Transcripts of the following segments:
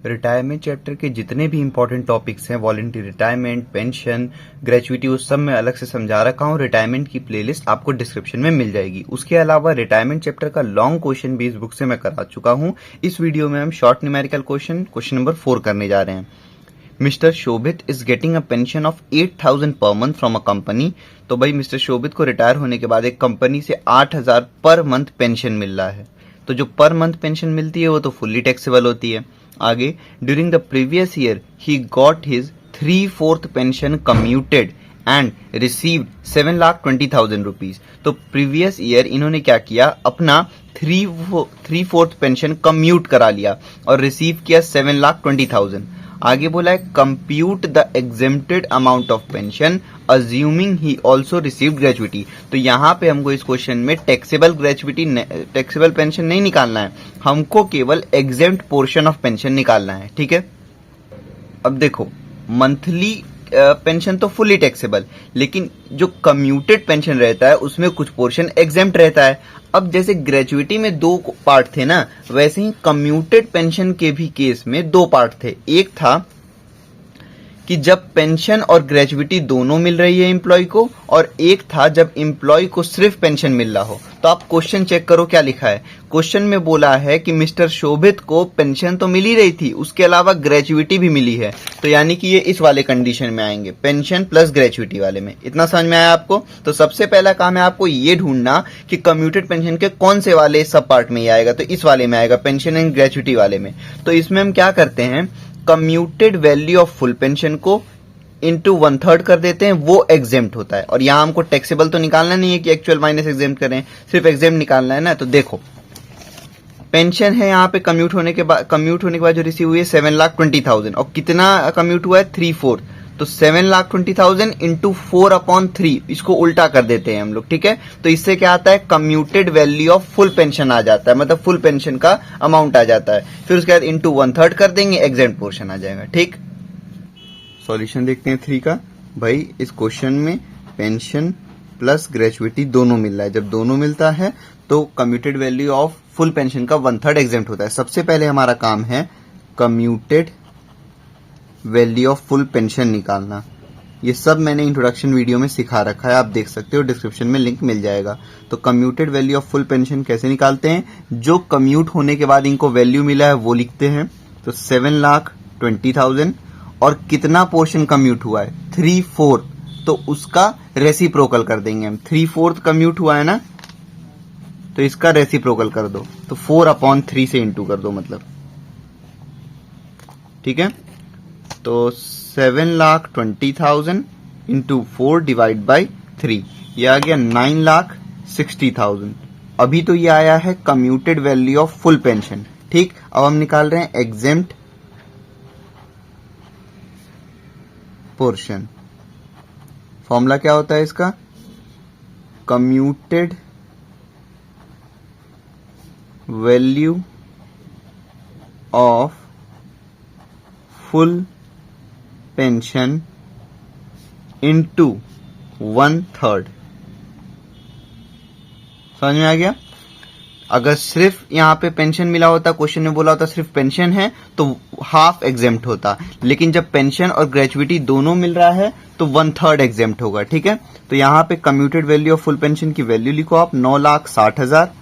Retirement chapter के जितने भी इंपॉर्टेंट टॉपिक्स हैं, वॉलंटरी रिटायरमेंट, पेंशन, ग्रेचुइटी, उस सब में अलग से समझा रखा हूँ। रिटायरमेंट की प्लेलिस्ट आपको डिस्क्रिप्शन में मिल जाएगी। उसके अलावा रिटायरमेंट चैप्टर का लॉन्ग क्वेश्चन भी इस बुक से मैं करा चुका हूँ। इस वीडियो में हम शॉर्ट न्यूमेरिकल क्वेश्चन नंबर 4 करने जा रहे हैं। Mister Shobhit is getting a pension of 8,000 per month from a company. तो भाई मिस्टर शोभित को रिटायर होने के बाद एक कंपनी से 8,000 पर मंथ पेंशन मिल रहा है। तो जो पर मंथ पेंशन मिलती है वो तो फुल्ली टैक्सेबल होती है। आगे, during the previous year he got his 3/4 pension commuted and received 7,20,000 rupees. तो प्रीवियस ईयर इन्होंने क्या किया, अपना 3/4 पेंशन कम्यूट करा लिया और रिसीव किया 7,20,000। आगे बोला है compute the exempted amount of pension assuming he also received gratuity. तो यहाँ पे हमको इस क्वेश्चन में टैक्सेबल पेंशन नहीं निकालना है, हमको केवल एग्जेम्प्ट पोर्शन ऑफ पेंशन निकालना है। ठीक है, अब देखो मंथली पेंशन तो फुली टैक्सेबल, लेकिन जो कम्यूटेड पेंशन रहता है उसमें कुछ पोर्शन एग्जेम्प्ट रहता है। अब जैसे ग्रेचुइटी में 2 पार्ट थे ना, वैसे ही कम्यूटेड पेंशन के भी केस में 2 पार्ट थे। एक था कि जब पेंशन और ग्रेचुइटी दोनों मिल रही है एम्प्लॉय को, और एक था जब एम्प्लॉय को सिर्फ पेंशन मिल रहा हो। तो आप क्वेश्चन चेक करो क्या लिखा है। क्वेश्चन में बोला है कि मिस्टर शोभित को पेंशन तो मिल ही रही थी, उसके अलावा ग्रेचुइटी भी मिली है। तो यानी कि ये इस वाले कंडीशन में आएंगे, पेंशन प्लस ग्रेचुइटी वाले में। इतना समझ में आया आपको? तो सबसे पहला काम है आपको ये ढूंढना कि कम्यूटेड पेंशन के कौन से वाले सब पार्ट में ये आएगा। तो इस वाले में आएगा, पेंशन एंड ग्रेचुइटी वाले में। तो इसमें हम क्या करते हैं, commuted value of full pension को इंटू 1/3 कर देते हैं, वो एग्जेम्प्ट होता है। और यहां हमको टैक्सेबल तो निकालना नहीं है कि एक्चुअल माइनस एग्जेम्प्ट करें, सिर्फ एग्जेम्प्ट निकालना है ना। तो देखो पेंशन है यहाँ पे कम्यूट होने के बाद जो रिसीव हुई है 7,20,000, और कितना कम्यूट हुआ है 3/4। तो 7,20,000 इंटू 4/3, इसको उल्टा कर देते हैं हम लोग। ठीक है, तो इससे क्या आता है, commuted value of full pension आ जाता है, मतलब फुल पेंशन का अमाउंट आ जाता है। फिर उसके बाद इंटू 1/3 कर देंगे, एग्जेम्प्ट पोर्शन आ जाएगा। ठीक, सॉल्यूशन देखते हैं 3 का। भाई इस क्वेश्चन में पेंशन प्लस ग्रेचुइटी दोनों मिल रहा है। जब दोनों मिलता है तो commuted value of full pension का 1/3 एग्जेम्प्ट होता है। सबसे पहले हमारा काम है commuted value of full pension निकालना। ये सब मैंने इंट्रोडक्शन वीडियो में सिखा रखा है, आप देख सकते हो, डिस्क्रिप्शन में लिंक मिल जाएगा। तो commuted value of full pension कैसे निकालते हैं, जो कम्यूट होने के बाद इनको वैल्यू मिला है वो लिखते हैं। तो 7,20,000 और कितना पोर्शन कम्यूट हुआ है 3/4, तो उसका रेसिप्रोकल कर देंगे हम। 3/4 कम्यूट हुआ है ना, तो इसका रेसिप्रोकल कर दो। तो 4/3 से इंटू कर दो मतलब। ठीक है, तो 7,20,000 इंटू 4 डिवाइड बाई 3, ये आ गया 9,60,000। अभी तो ये आया है commuted value of full pension. ठीक, अब हम निकाल रहे हैं एग्जेम्प्ट पोर्शन। फॉर्मूला क्या होता है इसका, commuted value of full pension into 1/3। समझ में आ गया? अगर सिर्फ यहाँ पे पेंशन मिला होता, क्वेश्चन में बोला होता सिर्फ पेंशन है, तो हाफ एग्जेम्प्ट होता। लेकिन जब पेंशन और ग्रेचुइटी दोनों मिल रहा है तो 1/3 एग्जेम्प्ट होगा। ठीक है, तो यहाँ पे commuted value of full pension की वैल्यू लिखो आप 9,60,000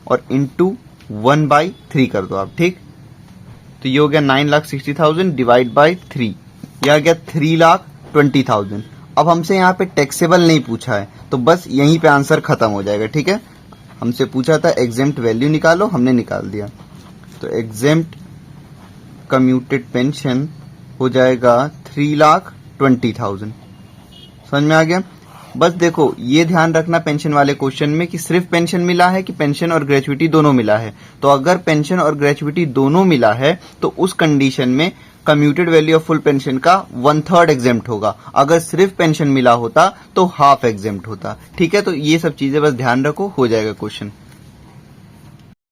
और इंटू 1/3 कर दो आप। ठीक, तो ये हो गया 9,60,000 डिवाइड बाई 3, यह आ गया 3,20,000। अब हमसे यहाँ पे टैक्सेबल नहीं पूछा है, तो बस यहीं पे आंसर खत्म हो जाएगा। ठीक है, हमसे पूछा था एग्जेम्प्ट वैल्यू निकालो, हमने निकाल दिया। तो एग्जेम्प्ट कम्यूटेड पेंशन हो जाएगा 3,20,000। समझ में आ गया? बस देखो ये ध्यान रखना पेंशन वाले क्वेश्चन में कि सिर्फ पेंशन मिला है कि पेंशन और ग्रेचुइटी दोनों मिला है। तो अगर पेंशन और ग्रेचुइटी दोनों मिला है तो उस कंडीशन में commuted value of full pension का 1/3 एग्जेम्प्ट होगा। अगर सिर्फ पेंशन मिला होता तो हाफ एग्जेम्प्ट होता। ठीक है, तो ये सब चीजें बस ध्यान रखो, हो जाएगा क्वेश्चन।